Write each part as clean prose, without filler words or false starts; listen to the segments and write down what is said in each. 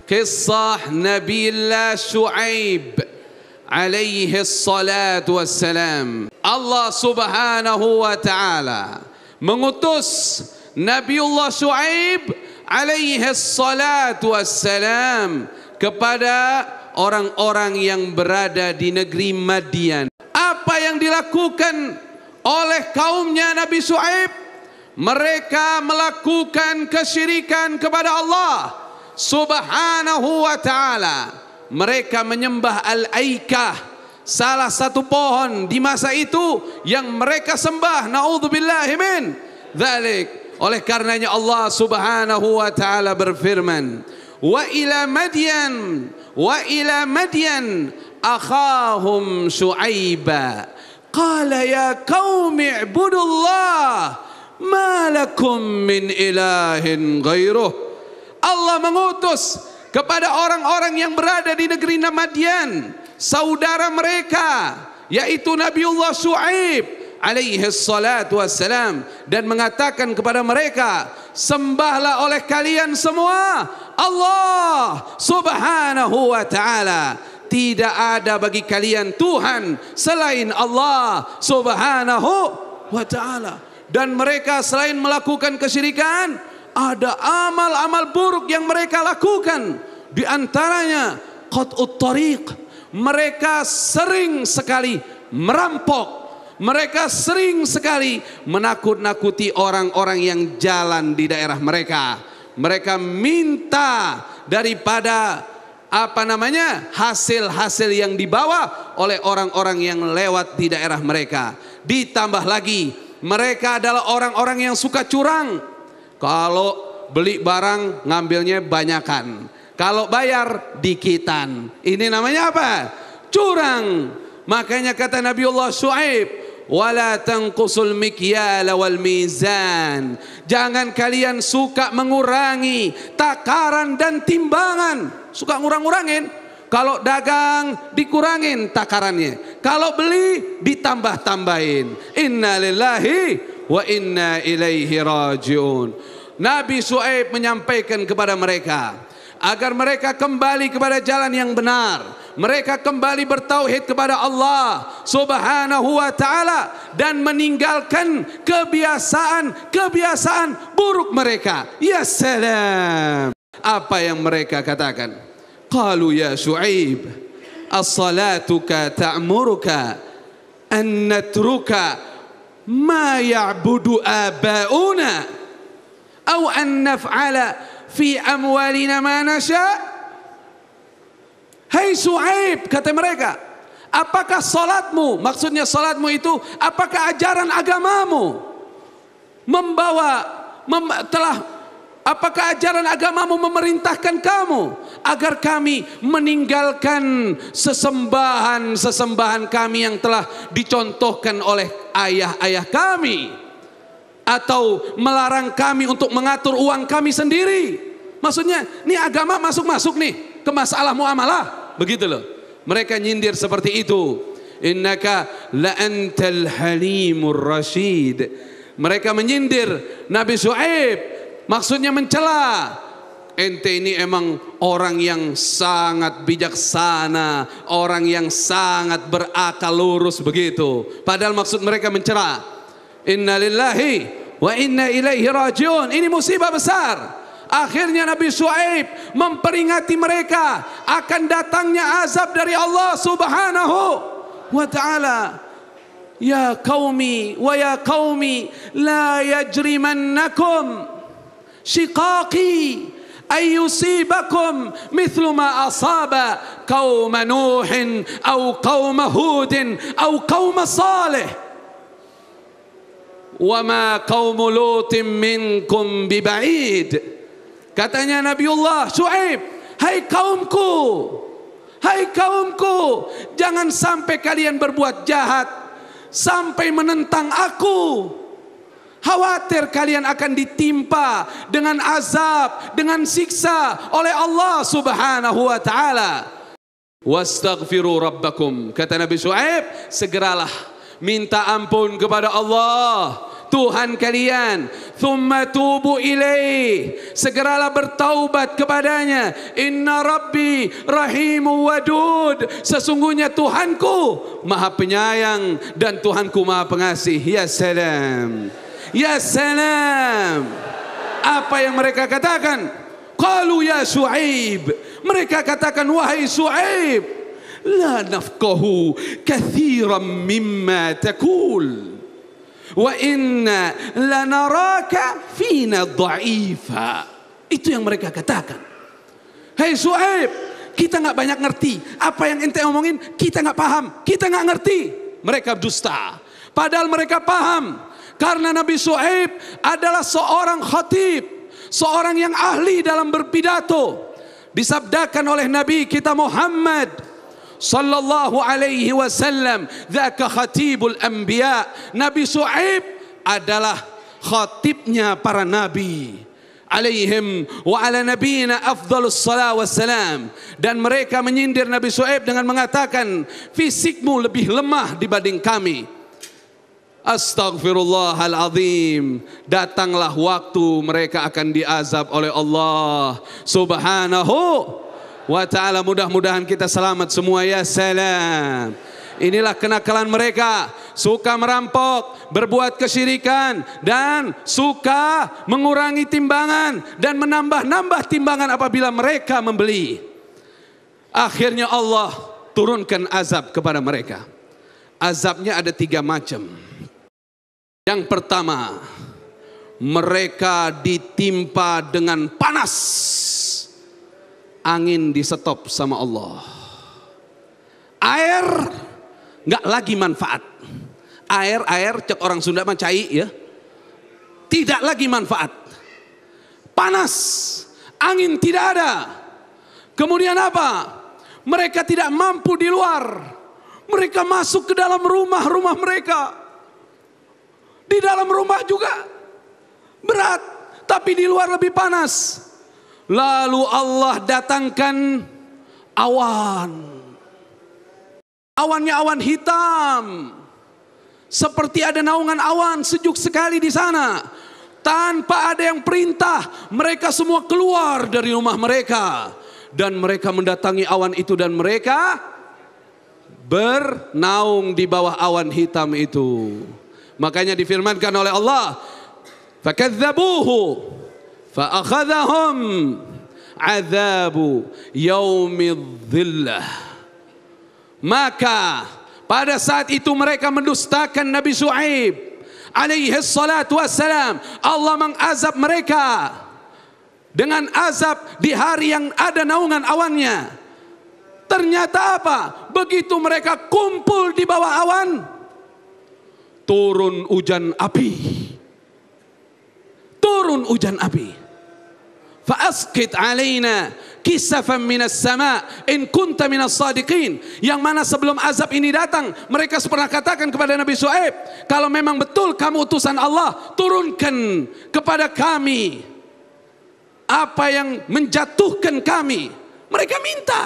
kisah Nabiullah Syuaib alaihi salatu wassalam. Allah subhanahu wa ta'ala mengutus Nabiullah Syuaib alaihi salatu wassalam kepada orang-orang yang berada di negeri Madian. Apa yang dilakukan oleh kaumnya Nabi Syuaib? Mereka melakukan kesyirikan kepada Allah subhanahu wa ta'ala. Mereka menyembah Al-Aikah, salah satu pohon di masa itu yang mereka sembah. Na'udzubillahi min dzalik. Oleh karenanya Allah subhanahu wa ta'ala berfirman, wa ila Madyan akhahum Syuaiba qala ya qaumi ibudullah ma lakum min ilahin ghairuh. Allah mengutus kepada orang-orang yang berada di negeri Madian saudara mereka, yaitu Nabiullah Syuaib alaihi salatu wassalam, dan mengatakan kepada mereka, sembahlah oleh kalian semua Allah subhanahu wa ta'ala. Tidak ada bagi kalian Tuhan selain Allah subhanahu wa ta'ala. Dan mereka selain melakukan kesyirikan, ada amal-amal buruk yang mereka lakukan. Di antaranya qat'ut tariq. Mereka sering sekali merampok. Mereka sering sekali menakut-nakuti orang-orang yang jalan di daerah mereka. Mereka minta daripada hasil-hasil yang dibawa oleh orang-orang yang lewat di daerah mereka. Ditambah lagi, mereka adalah orang-orang yang suka curang. Kalau beli barang ngambilnya banyakan, kalau bayar dikitan. Ini namanya apa? Curang. Makanya kata Nabiullah Syuaib, wala tanqusul mikyala wal mizan. Jangan kalian suka mengurangi takaran dan timbangan. Suka ngurang-ngurangin. Kalau dagang dikurangin takarannya, kalau beli ditambah-tambahin. Inna lillahi wa inna ilaihi rajiun. Nabi Syuaib menyampaikan kepada mereka agar mereka kembali kepada jalan yang benar. Mereka kembali bertauhid kepada Allah subhanahu wa ta'ala dan meninggalkan kebiasaan buruk mereka. Ya salam. Apa yang mereka katakan? Qalu ya Syuaib, as-salatuka ta'muruka an natruka ma ya'budu aba'una aw an naf'ala fi amwalina ma nasha'. Hai Syuaib, kata mereka, apakah salatmu, maksudnya salatmu itu, apakah ajaran agamamu apakah ajaran agamamu memerintahkan kamu agar kami meninggalkan sesembahan kami yang telah dicontohkan oleh ayah-ayah kami, atau melarang kami untuk mengatur uang kami sendiri? Maksudnya, ini agama masuk-masuk nih ke masalah muamalah. Begitu loh. Mereka nyindir seperti itu. Innaka la antal halimur rasyid. Mereka menyindir Nabi Syuaib, maksudnya mencela. Ente ini emang orang yang sangat bijaksana, orang yang sangat berakal lurus begitu. Padahal maksud mereka mencela. Inna lillahi wa inna ilaihi rajiun. Ini musibah besar. Akhirnya Nabi Syuaib memperingati mereka akan datangnya azab dari Allah subhanahu wa ta'ala. Ya qaumi wa ya qaumi la yajrimannakum shiqaqi ay yusibakum mithlu ma asaba qauma nuhin aw qauma hudin aw qauma salih wa ma qaumu lutin minkum biba'id. Katanya Nabiullah Syuaib, hai kaumku, jangan sampai kalian berbuat jahat sampai menentang aku. Khawatir kalian akan ditimpa dengan azab, dengan siksa oleh Allah subhanahu wa ta'ala. Wastaghfiru rabbakum. Kata Nabi Syuaib, segeralah minta ampun kepada Allah Tuhan kalian. Thumma tubu ilaih, segeralah bertaubat kepadanya. Inna Rabbi rahimu wadud, sesungguhnya Tuhanku maha penyayang dan Tuhanku maha pengasih. Ya salam, ya salam. Apa yang mereka katakan? Qalu ya Shu'aib, mereka katakan wahai Shu'aib, la nafqahu kathiran mimma taqul wa inna lanaraka fina dha'ifa. Itu yang mereka katakan. Hei Shu'aib, kita nggak banyak ngerti apa yang ente omongin, kita nggak paham, kita nggak ngerti. Mereka dusta, padahal mereka paham, karena Nabi Shu'aib adalah seorang khatib, seorang yang ahli dalam berpidato. Disabdakan oleh Nabi kita Muhammad sallallahu alaihi wasallam, dzaka khatibul anbiya. Nabi Shu'aib adalah khatibnya para nabi alaihim wa ala nabiyina afdhalus salat wassalam. Dan mereka menyindir Nabi Shu'aib dengan mengatakan, fisikmu lebih lemah dibanding kami. Astaghfirullahaladzim. Datanglah waktu mereka akan diazab oleh Allah subhanahu wa ta'ala. Mudah-mudahan kita selamat semua. Ya salam. Inilah kenakalan mereka, suka merampok, berbuat kesyirikan, dan suka mengurangi timbangan dan menambah-nambah timbangan apabila mereka membeli. Akhirnya Allah turunkan azab kepada mereka. Azabnya ada 3 macam. Yang pertama, mereka ditimpa dengan panas. Angin di stop sama Allah. Air nggak lagi manfaat. Air cek orang Sunda mah cai ya. Tidak lagi manfaat. Panas, angin tidak ada. Kemudian apa? Mereka tidak mampu di luar. Mereka masuk ke dalam rumah-rumah mereka. Di dalam rumah juga berat, tapi di luar lebih panas. Lalu Allah datangkan awan. Awannya awan hitam. Seperti ada naungan awan, sejuk sekali di sana. Tanpa ada yang perintah, mereka semua keluar dari rumah mereka. Dan mereka mendatangi awan itu dan mereka bernaung di bawah awan hitam itu. Makanya difirmankan oleh Allah, fakadzabuhu faakhadhahum adzabu yaumidz dhillah. Maka pada saat itu mereka mendustakan Nabi Shu'aib alaihi salatu wassalam. Allah mengazab mereka dengan azab di hari yang ada naungan awannya. Ternyata apa? Begitu mereka kumpul di bawah awan, turun hujan api. Turun hujan api. Fa'asqit alaina kisafan minas sama in kunta minas sadiqin. Yang mana sebelum azab ini datang, mereka pernah katakan kepada Nabi Shu'aib, kalau memang betul kamu utusan Allah, turunkan kepada kami apa yang menjatuhkan kami. Mereka minta.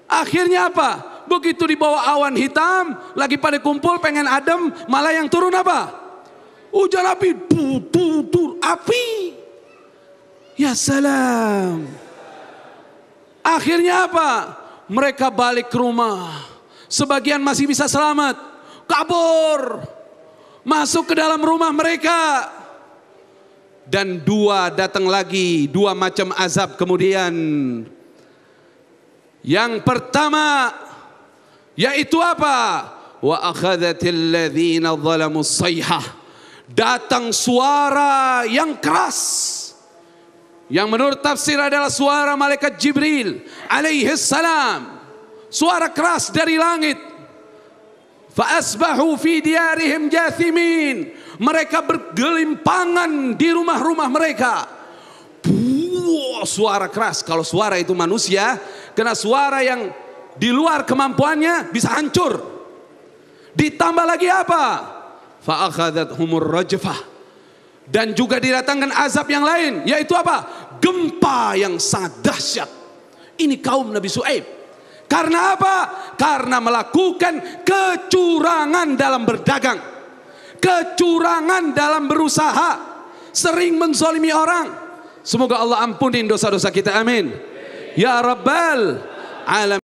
Akhirnya apa? Begitu di bawah awan hitam, lagi pada kumpul pengen adem, malah yang turun apa? Hujan api, api. Ya salam. Akhirnya apa? Mereka balik ke rumah. Sebagian masih bisa selamat, kabur, masuk ke dalam rumah mereka. Dan datang lagi, 2 macam azab kemudian. Yang pertama, yaitu apa? Wa akhadhatil ladzina zalamus sayhah. Datang suara yang keras, yang menurut tafsir adalah suara malaikat Jibril alaihi salam. Suara keras dari langit. Fa asbahu fi diyarihim jathimin. Mereka bergelimpangan di rumah-rumah mereka. Suara keras. Kalau suara itu manusia, kena suara yang di luar kemampuannya bisa hancur. Ditambah lagi apa? Fa akhadhathumur rajfah. Dan juga didatangkan azab yang lain, yaitu apa? Gempa yang sangat dahsyat. Ini kaum Nabi Shu'aib. Karena apa? Karena melakukan kecurangan dalam berdagang, kecurangan dalam berusaha, sering menzalimi orang. Semoga Allah ampuni dosa-dosa kita, amin ya rabbal alamin.